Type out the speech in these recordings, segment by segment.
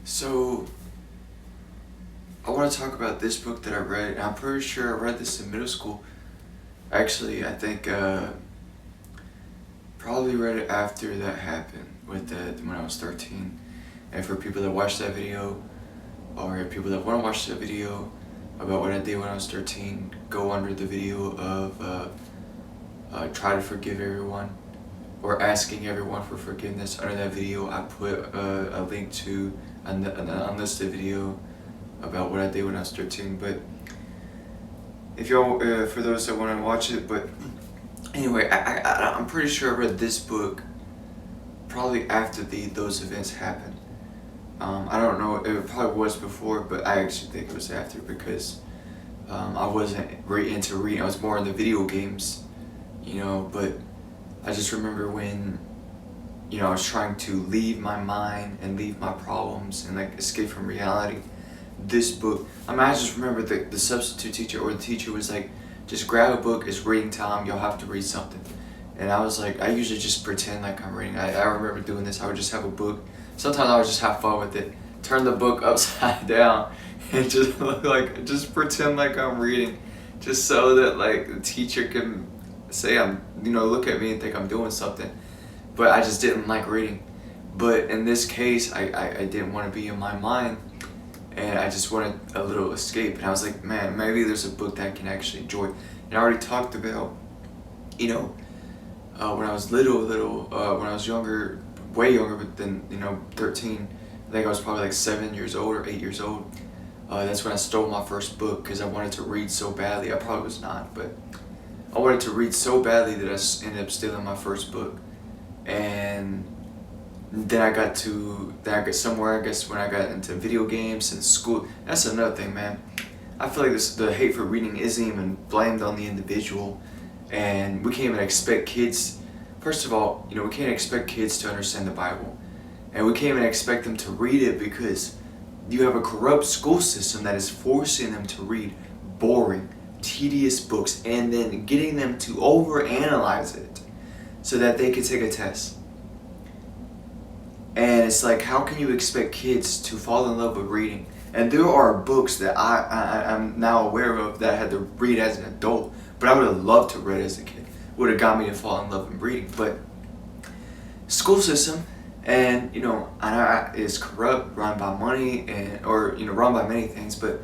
So, I want to talk about this book that I read, and I'm pretty sure I read this in middle school. Actually, I think probably read it after that happened with when I was 13. And for people that watched that video, or people that want to watch that video about what I did when I was 13, go under the video of try to forgive everyone, or asking everyone for forgiveness. Under that video, I put a link to an unlisted video about what I did when I was 13. But if y'all, for those that want to watch it, but anyway, I'm pretty sure I read this book probably after those events happened. I don't know, it probably was before, but I actually think it was after because I wasn't really into reading. I was more into video games, but I just remember when, I was trying to leave my mind and leave my problems and like escape from reality. This book, I just remember the substitute teacher or the teacher was like, just grab a book, it's reading time, you'll have to read something. And I was like, I usually just pretend like I'm reading. I remember doing this. I would just have a book. Sometimes I would just have fun with it. Turn the book upside down and just just pretend like I'm reading, just so that like the teacher can say I'm, look at me and think I'm doing something. But I just didn't like reading. But in this case, I didn't want to be in my mind, and I just wanted a little escape. And I was like, man, maybe there's a book that I can actually enjoy. And I already talked about, when I was when I was younger, way younger than 13. I think I was probably like 7 years old or 8 years old. That's when I stole my first book because I wanted to read so badly. I probably was not, but I wanted to read so badly that I ended up stealing my first book. And then I got somewhere, I guess, when I got into video games and school. That's another thing, man. I feel like the hate for reading isn't even blamed on the individual. And we can't even expect kids, first of all, we can't expect kids to understand the Bible. And we can't even expect them to read it because you have a corrupt school system that is forcing them to read boring, tedious books and then getting them to overanalyze it so that they can take a test. And it's like, how can you expect kids to fall in love with reading? And there are books that I'm now aware of that I had to read as an adult, but I would have loved to read as a kid. Would have got me to fall in love with reading. But school system, and is corrupt, run by money, or run by many things. But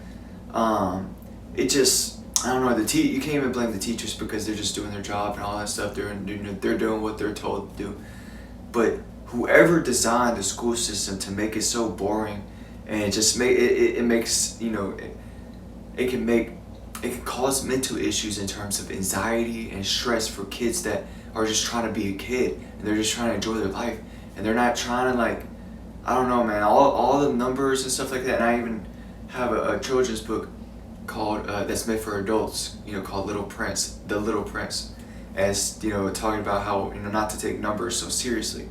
it just, I don't know. You can't even blame the teachers because they're just doing their job and all that stuff. They're doing what they're told to do. But whoever designed the school system to make it so boring, and it just makes it can cause mental issues in terms of anxiety and stress for kids that are just trying to be a kid and they're just trying to enjoy their life and they're not trying to I don't know, man, all the numbers and stuff like that. And I even have a children's book called that's made for adults, called The Little Prince, as talking about how not to take numbers so seriously,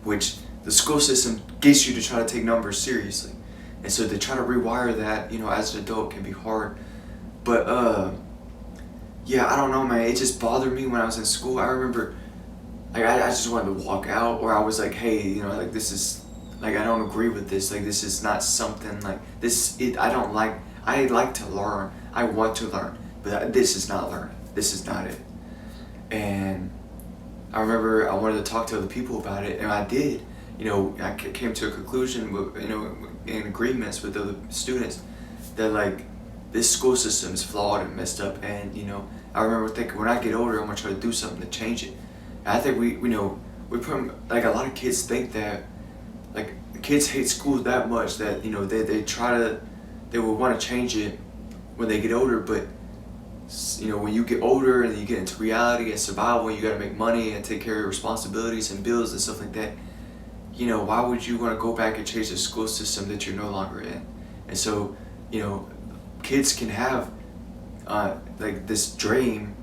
which the school system gets you to try to take numbers seriously. And so to try to rewire that, as an adult can be hard. But yeah, I don't know, man. It just bothered me when I was in school. I remember, I just wanted to walk out, or I was like, hey, this is, I don't agree with this. This is not something this. I like to learn. I want to learn, but this is not learning. This is not it. And I remember I wanted to talk to other people about it, and I did. I came to a conclusion with, in agreements with other students that this school system is flawed and messed up. And I remember thinking, when I get older, I'm gonna try to do something to change it. And I think we put a lot of kids think that the kids hate school that much that they will want to change it when they get older. But when you get older and you get into reality and survival, and you got to make money and take care of your responsibilities and bills and stuff like that, why would you want to go back and change the school system that you're no longer in? And so kids can have this dream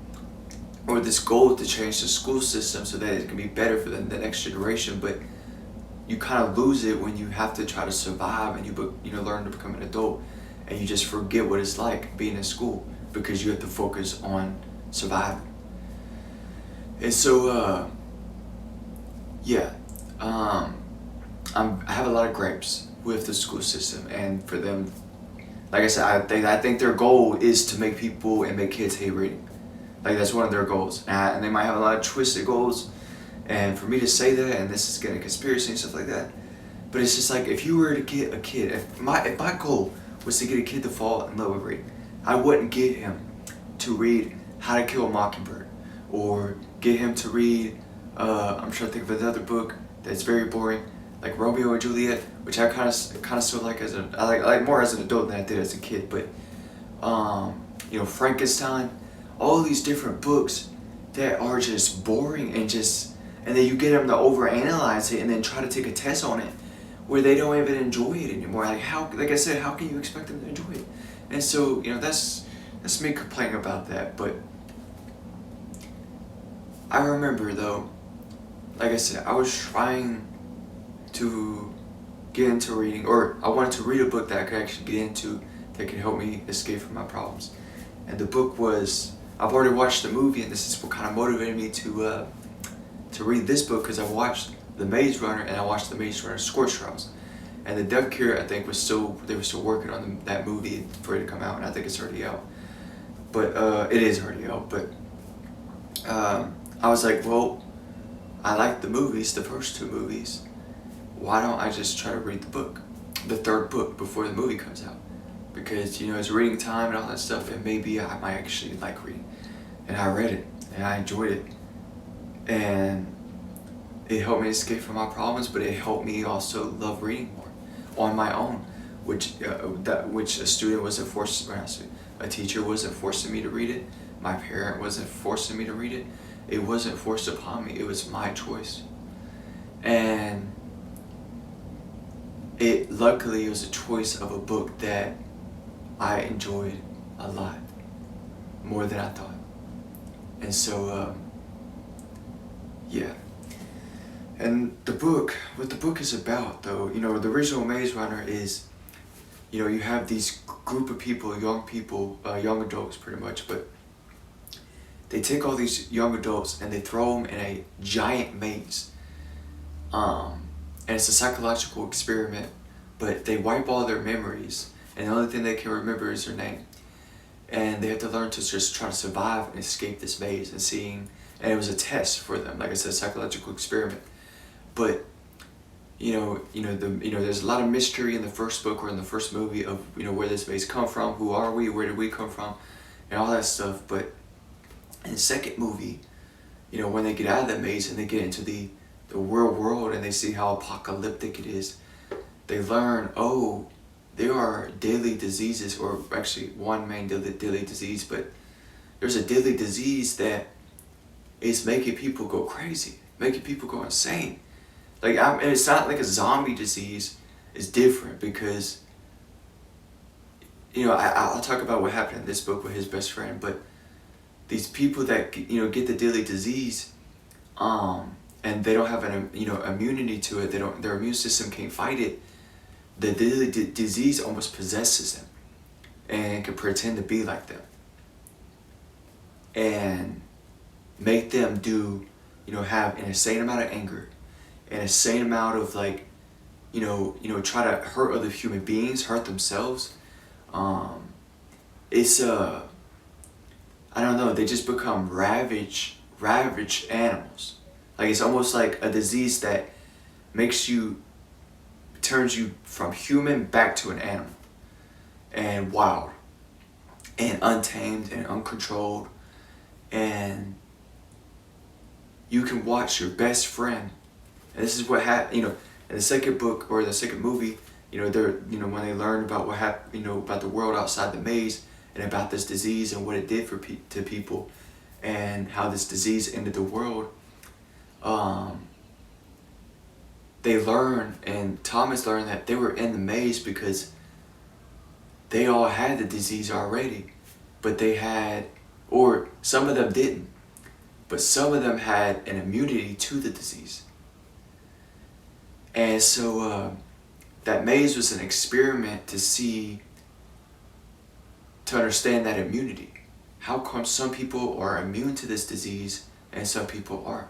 or this goal to change the school system so that it can be better for the next generation, but you kind of lose it when you have to try to survive and you learn to become an adult, and you just forget what it's like being in school because you have to focus on surviving. And so yeah, I have a lot of gripes with the school system, and for them, like I said, I think their goal is to make people and make kids hate reading. Like that's one of their goals, and they might have a lot of twisted goals. And for me to say that, and this is getting conspiracy and stuff like that, but it's just like if you were to get a kid, if my goal was to get a kid to fall in love with reading, I wouldn't get him to read How to Kill a Mockingbird, or get him to read. I'm trying to think of another book that's very boring, like Romeo and Juliet, which I kind of still like I like more as an adult than I did as a kid. But Frankenstein, all these different books that are just boring and then you get them to overanalyze it and then try to take a test on it where they don't even enjoy it anymore. Like I said, how can you expect them to enjoy it? And so that's me complaining about that. But I remember though, like I said, I was trying to get into reading, or I wanted to read a book that I could actually get into that could help me escape from my problems. And the book was, I've already watched the movie, and this is what kind of motivated me to read this book, because I watched The Maze Runner and I watched The Maze Runner Scorch Trials. And The Death Cure, I think, they were still working on that movie for it to come out, and I think it's already out. But it is already out. But I was like, well, I like the movies, the first two movies. Why don't I just try to read the book, the third book, before the movie comes out? Because it's reading time and all that stuff, and maybe I might actually like reading. And I read it, and I enjoyed it, and it helped me escape from my problems. But it helped me also love reading more on my own, which a student wasn't forced. A teacher wasn't forcing me to read it. My parent wasn't forcing me to read it. It wasn't forced upon me. It was my choice, and luckily it was a choice of a book that I enjoyed a lot, more than I thought. And so yeah. And what the book is about though, the original Maze Runner is, you have these group of people, young adults pretty much, but they take all these young adults and they throw them in a giant maze. And it's a psychological experiment, but they wipe all their memories, and the only thing they can remember is their name. And they have to learn to just try to survive and escape this maze and it was a test for them, like I said, a psychological experiment. But there's a lot of mystery in the first book or in the first movie of where this maze come from, who are we, where did we come from, and all that stuff. But in the second movie, when they get out of that maze and they get into the real world and they see how apocalyptic it is, they learn, there are deadly diseases, or actually one main deadly disease, but there's a deadly disease that is making people go crazy, making people go insane. And it's not like a zombie disease. It's different because, I'll talk about what happened in this book with his best friend, but these people that, get the deadly disease, and they don't have an, immunity to it, their immune system can't fight it, the deadly disease almost possesses them and can pretend to be like them and make them do, have an insane amount of anger, an insane amount of try to hurt other human beings, hurt themselves. It's I don't know, they just become ravaged animals. It's almost like a disease that turns you from human back to an animal, and wild and untamed and uncontrolled. And you can watch your best friend, and this is what happened, in the second book or the second movie, they're, when they learn about what happened, about the world outside the maze and about this disease and what it did to people and how this disease ended the world, they learn, and Thomas learned that they were in the maze because they all had the disease already, but or some of them didn't, but some of them had an immunity to the disease. And so that maze was an experiment to understand that immunity. How come some people are immune to this disease and some people aren't?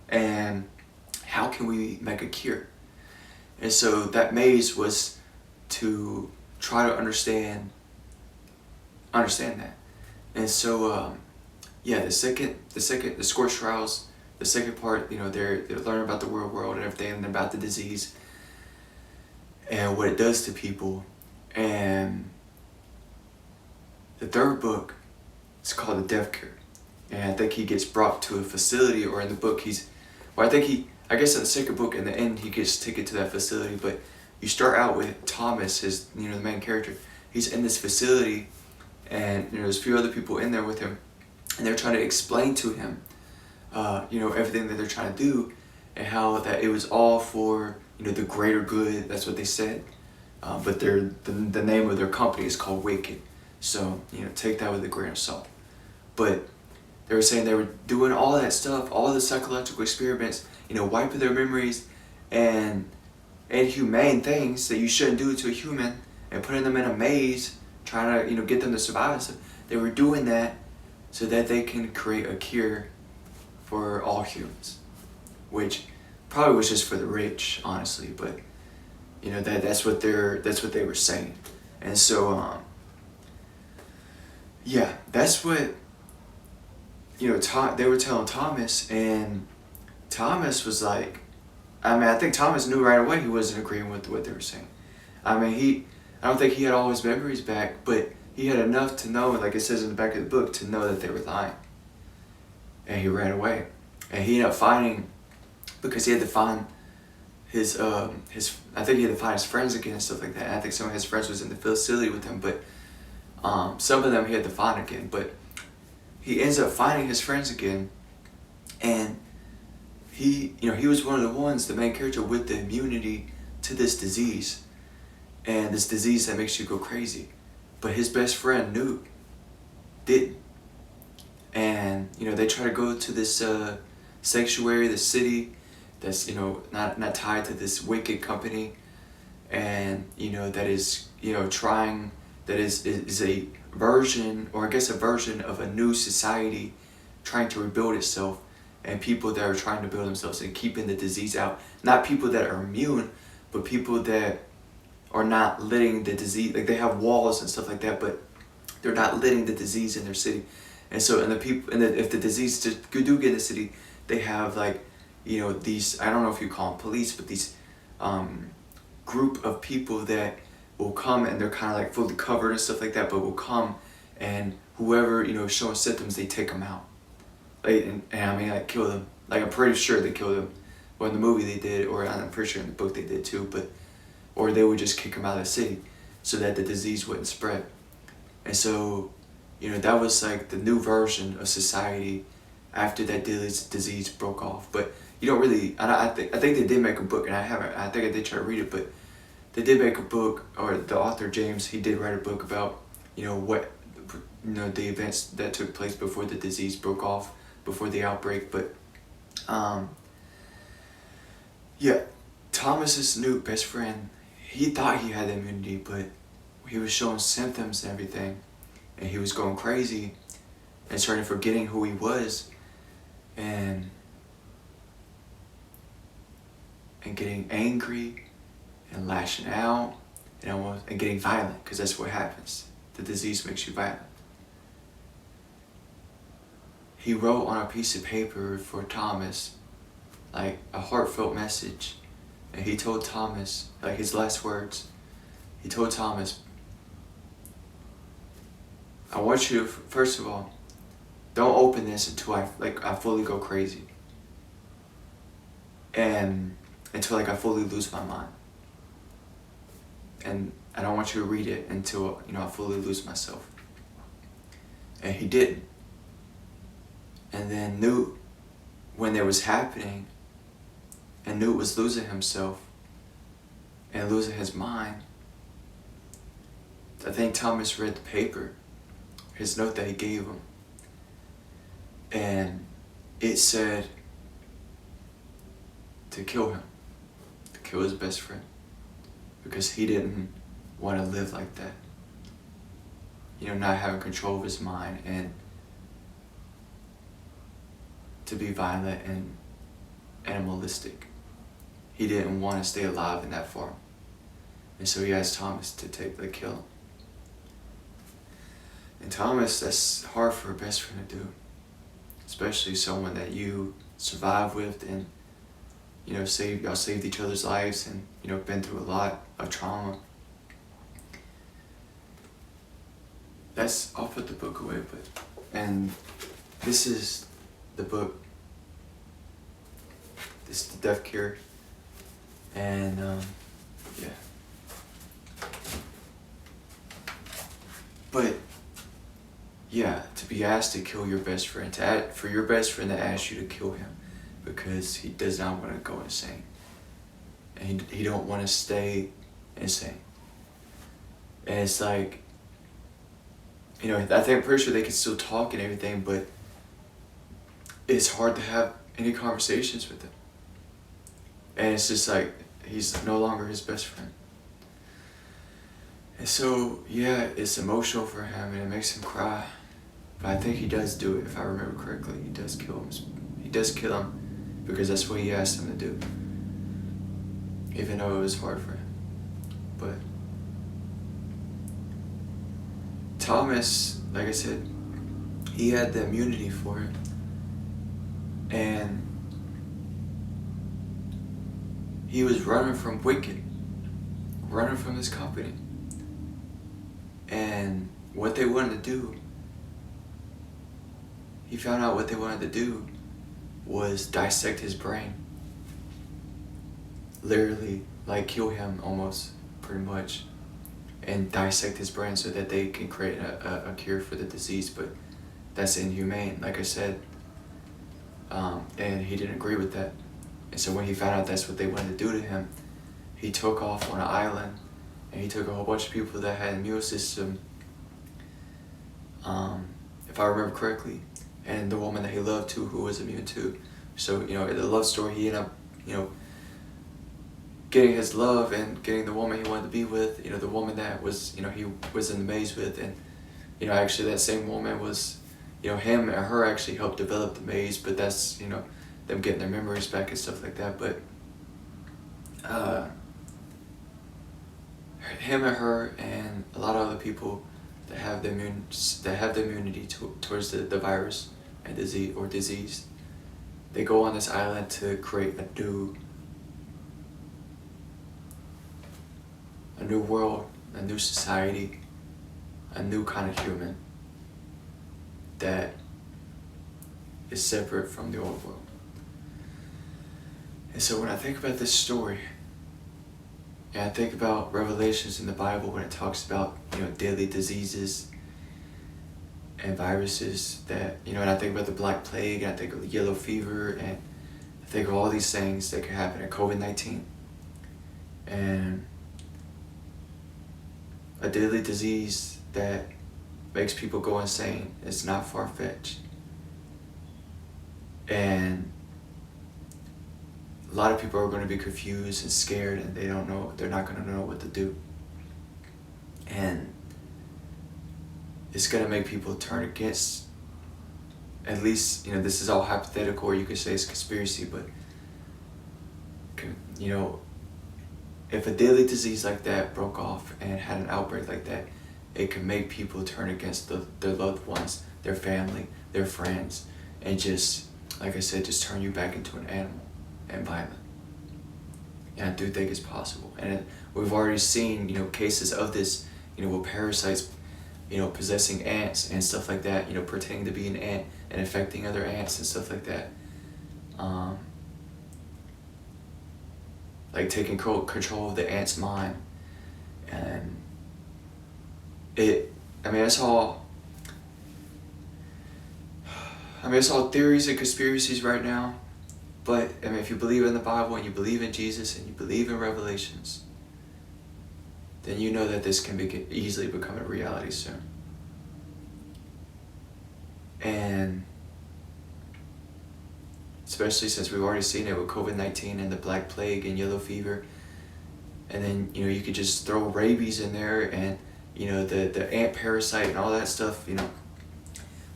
And how can we make a cure? And so that maze was to try to understand that. And so yeah, the Scorch Trials, the second part, they're learning about the real world and everything, and about the disease and what it does to people. And the third book is called The Death Cure. And I think he gets brought to a facility, or in the book I guess in the second book, in the end, he gets taken to that facility. But you start out with Thomas, the main character. He's in this facility, and there's a few other people in there with him, and they're trying to explain to him, everything that they're trying to do, and how that it was all for the greater good. That's what they said. But the name of their company is called Wicked. So take that with a grain of salt. But they were saying they were doing all that stuff, all the psychological experiments, wiping their memories and inhumane things that you shouldn't do to a human, and putting them in a maze, trying to get them to survive and stuff. They were doing that so that they can create a cure for all humans, which probably was just for the rich, honestly. But that's what they were saying. And so yeah, that's what they were telling Thomas, and Thomas was like, I think Thomas knew right away he wasn't agreeing with what they were saying. I don't think he had all his memories back, but he had enough to know, like it says in the back of the book, to know that they were lying. And he ran away. And he ended up finding, because he had to find I think he had to find his friends again and stuff like that. And I think some of his friends was in the facility with him, but some of them he had to find again. But he ends up finding his friends again, and he was one of the ones, the main character, with the immunity to this disease, and this disease that makes you go crazy. But his best friend didn't. And they try to go to this sanctuary, this city that's not tied to this wicked company, and that is is a version, or I guess a version of a new society trying to rebuild itself, and people that are trying to build themselves and keeping the disease out. Not people that are immune, but people that are not letting the disease, like they have walls and stuff like that, but they're not letting the disease in their city. And so, if the disease do get in the city, they have these, I don't know if you call them police, but these group of people that will come, and they're kind of like fully covered and stuff like that, but will come, and whoever is showing symptoms, they take them out, and kill them. Like, I'm pretty sure they killed them. Well, in the movie they did, or I'm pretty sure in the book they did too. Or they would just kick them out of the city so that the disease wouldn't spread. And so, that was like the new version of society after that disease broke off. But you don't really, I think they did make a book, and I think I did try to read it, but they did make a book, or the author James, he did write a book about what the events that took place before the disease broke off, before the outbreak. But yeah, Thomas's new best friend, he thought he had immunity, but he was showing symptoms and everything, and he was going crazy and started forgetting who he was, and getting angry and lashing out and getting violent, because that's what happens. The disease makes you violent. He wrote on a piece of paper for Thomas, like a heartfelt message, and he told Thomas, like his last words, he told Thomas, I want you to, first of all, don't open this until I fully go crazy, and until I fully lose my mind. And I don't want you to read it until I fully lose myself. And he didn't. And then Newt, when it was happening, and Newt was losing himself and losing his mind, I think Thomas read the paper, his note that he gave him, and it said to kill him, to kill his best friend, because he didn't want to live like that. Not having control of his mind, and to be violent and animalistic. he didn't want to stay alive in that form. And so he asked Thomas to kill him. And Thomas, that's hard for a best friend to do. Especially someone that you survived with and, y'all saved each other's lives and, been through a lot of trauma. I'll put the book away, and this is the book. This is The Death Cure. And, yeah. But, yeah, to be asked to kill your best friend, for your best friend to ask you to kill him because he does not want to go insane. And he don't want to stay insane. And it's like, I'm pretty sure they can still talk and everything, but it's hard to have any conversations with him. And it's just like, he's no longer his best friend. And so, yeah, it's emotional for him and it makes him cry. But I think he does do it, if I remember correctly. He does kill him. He does kill him because that's what he asked him to do. Even though it was hard for him. But Thomas, like I said, he had the immunity for it. And he was running from wicked, running from his company. And what they wanted to do, he found out what they wanted to do was dissect his brain. Literally, like kill him almost, pretty much. And dissect his brain so that they can create a cure for the disease. But that's inhumane, like I said. And he didn't agree with that. And so when he found out that's what they wanted to do to him, he took off on an island and he took a whole bunch of people that had an immune system, if I remember correctly, and the woman that he loved too, who was immune too. So, in the love story, he ended up, getting his love and getting the woman he wanted to be with, the woman that was, he was in the maze with. And, actually that same woman was, him and her actually helped develop the maze, but that's, them getting their memories back and stuff like that. But him and her and a lot of other people that have the immunity towards the virus and disease, they go on this island to create a new world, a new society, a new kind of human that is separate from the old world. And so when I think about this story, and I think about Revelations in the Bible when it talks about, deadly diseases and viruses that, and I think about the Black Plague, and I think of the yellow fever, and I think of all these things that could happen, and COVID-19. And a deadly disease that makes people go insane is not far-fetched. And a lot of people are going to be confused and scared, and they're not going to know what to do. And it's going to make people turn against, at least, this is all hypothetical, or you could say it's conspiracy, but, if a deadly disease like that broke off and had an outbreak like that, it can make people turn against their loved ones, their family, their friends, and just, like I said, just turn you back into an animal and violent. And I do think it's possible. And we've already seen, cases of this, with parasites, possessing ants and stuff like that, pretending to be an ant and infecting other ants and stuff like that. Like taking control of the ant's mind. And it's all theories and conspiracies right now. But, if you believe in the Bible and you believe in Jesus and you believe in Revelations, then you know that this can easily become a reality soon. And especially since we've already seen it with COVID-19 and the Black Plague and yellow fever. And then, you could just throw rabies in there and, the ant parasite and all that stuff,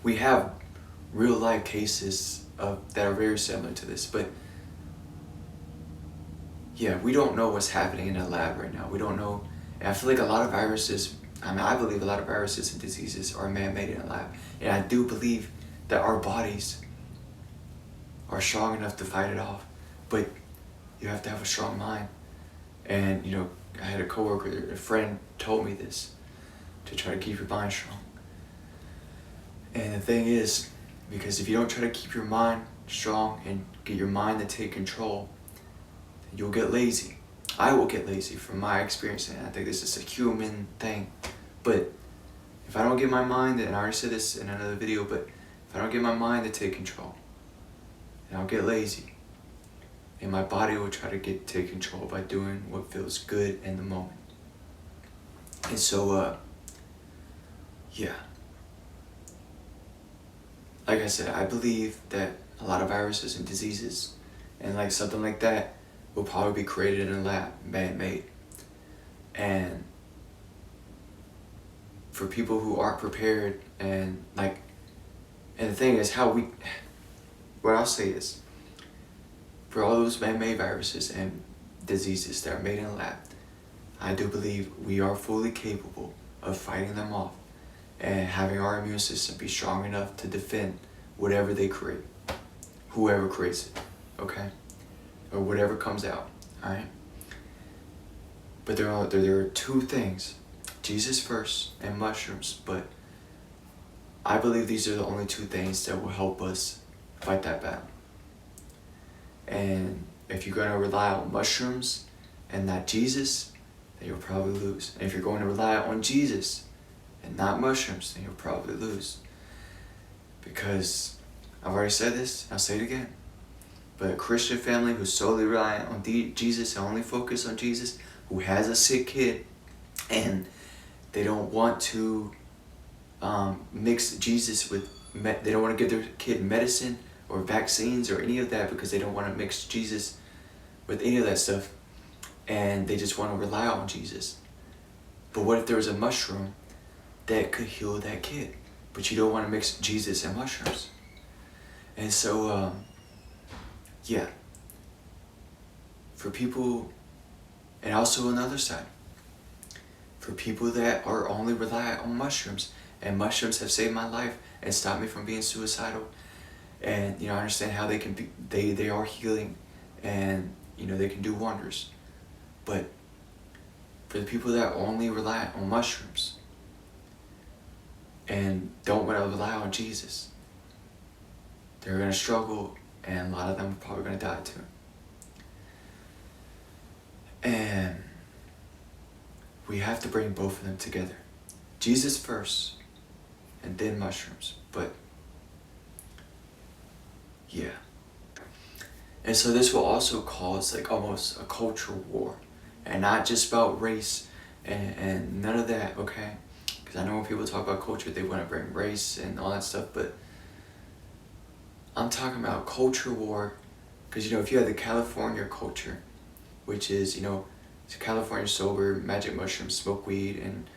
We have real life cases that are very similar to this, but yeah, we don't know what's happening in the lab right now. We don't know. And I feel like a lot of viruses, I believe a lot of viruses and diseases are man-made in a lab. And I do believe that our bodies are strong enough to fight it off. But you have to have a strong mind. And, I had a coworker, a friend told me this, to try to keep your mind strong. And the thing is, because if you don't try to keep your mind strong and get your mind to take control, then you'll get lazy. I will get lazy from my experience, and I think this is a human thing. But if I don't get my mind, and I already said this in another video, but if I don't get my mind to take control, then I'll get lazy. And my body will try to take control by doing what feels good in the moment. And so, yeah. Like I said, I believe that a lot of viruses and diseases and like something like that will probably be created in a lab, man-made. And for people who aren't prepared and the thing is what I'll say is, for all those man-made viruses and diseases that are made in a lab, I do believe we are fully capable of fighting them off and having our immune system be strong enough to defend whatever they create, whoever creates it, okay? Or whatever comes out, alright? But there are two things, Jesus first and mushrooms, but I believe these are the only two things that will help us fight that battle. And if you're going to rely on mushrooms and not Jesus, then you'll probably lose. And if you're going to rely on Jesus and not mushrooms, then you'll probably lose. Because I've already said this, I'll say it again. But a Christian family who's solely reliant on Jesus and only focus on Jesus, who has a sick kid, and they don't want to mix Jesus with, they don't want to give their kid medicine or vaccines or any of that because they don't want to mix Jesus with any of that stuff, and they just want to rely on Jesus. But what if there was a mushroom that could heal that kid, but you don't want to mix Jesus and mushrooms? And so, yeah, for people, and also another side, for people that are only reliant on mushrooms, and mushrooms have saved my life and stopped me from being suicidal, and I understand how they can be, they are healing, and they can do wonders. But for the people that only rely on mushrooms and don't want to rely on Jesus, they're going to struggle, and a lot of them are probably going to die too. And we have to bring both of them together. Jesus first, and then mushrooms. But yeah. And so this will also cause almost a cultural war, and not just about race and none of that, okay? Because I know when people talk about culture, they want to bring race and all that stuff, but I'm talking about culture war. Because if you have the California culture, which is it's California sober, magic mushrooms, smoke weed, and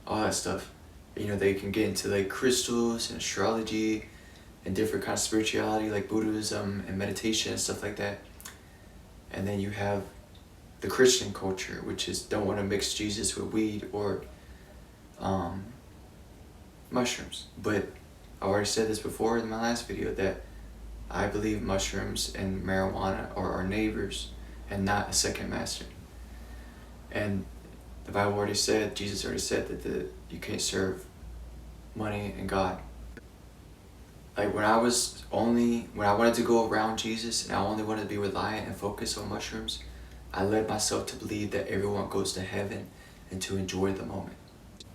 all that stuff. They can get into crystals and astrology and different kinds of spirituality like Buddhism and meditation and stuff like that. And then you have the Christian culture, which is don't want to mix Jesus with weed or mushrooms. But I already said this before in my last video that I believe mushrooms and marijuana are our neighbors and not a second master. And the Bible already said, Jesus already said that you can't serve money and God. When I wanted to go around Jesus and I only wanted to be reliant and focused on mushrooms, I led myself to believe that everyone goes to heaven and to enjoy the moment.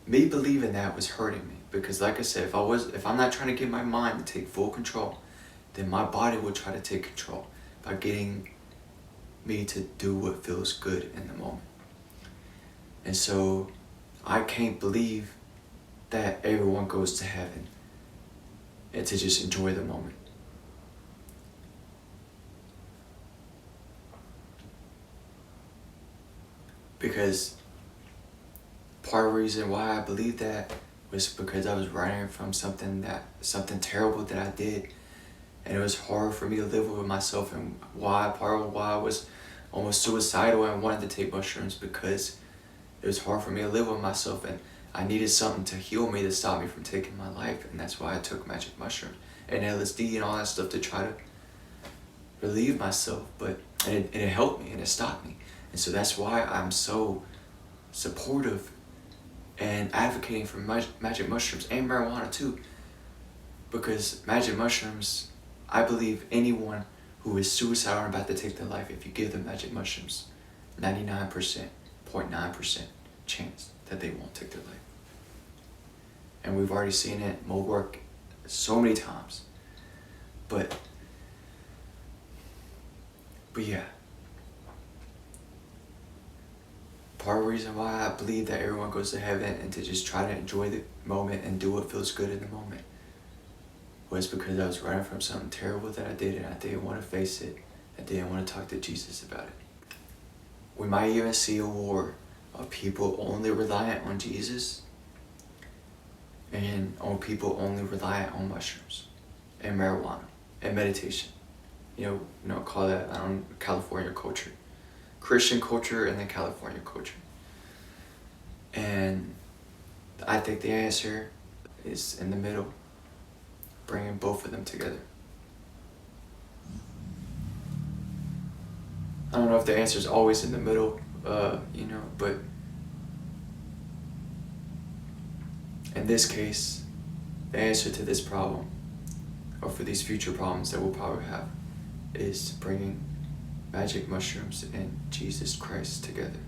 Me believing that was hurting me because, like I said, if I'm not trying to get my mind to take full control, then my body will try to take control by getting me to do what feels good in the moment. And so I can't believe that everyone goes to heaven and to just enjoy the moment. Because part of the reason why I believe that was because I was running from something terrible that I did, and it was hard for me to live with myself, and part of why I was almost suicidal and wanted to take mushrooms because it was hard for me to live with myself, and I needed something to heal me, to stop me from taking my life, and that's why I took magic mushrooms and LSD and all that stuff to try to relieve myself. But it helped me and it stopped me, and so that's why I'm so supportive and advocating for magic mushrooms and marijuana too, because magic mushrooms, I believe anyone who is suicidal and about to take their life, if you give them magic mushrooms, 99.9% chance that they won't take their life. And we've already seen it work so many times. But yeah, part of the reason why I believe that everyone goes to heaven and to just try to enjoy the moment and do what feels good in the moment was because I was running from something terrible that I did, and I didn't want to face it. I didn't want to talk to Jesus about it. We might even see a war of people only reliant on Jesus and on people only reliant on mushrooms and marijuana and meditation. You know, call that California culture, Christian culture, and then California culture. And I think the answer is in the middle, bringing both of them together. I don't know if the answer is always in the middle, but in this case, the answer to this problem, or for these future problems that we'll probably have, is bringing magic mushrooms and Jesus Christ together.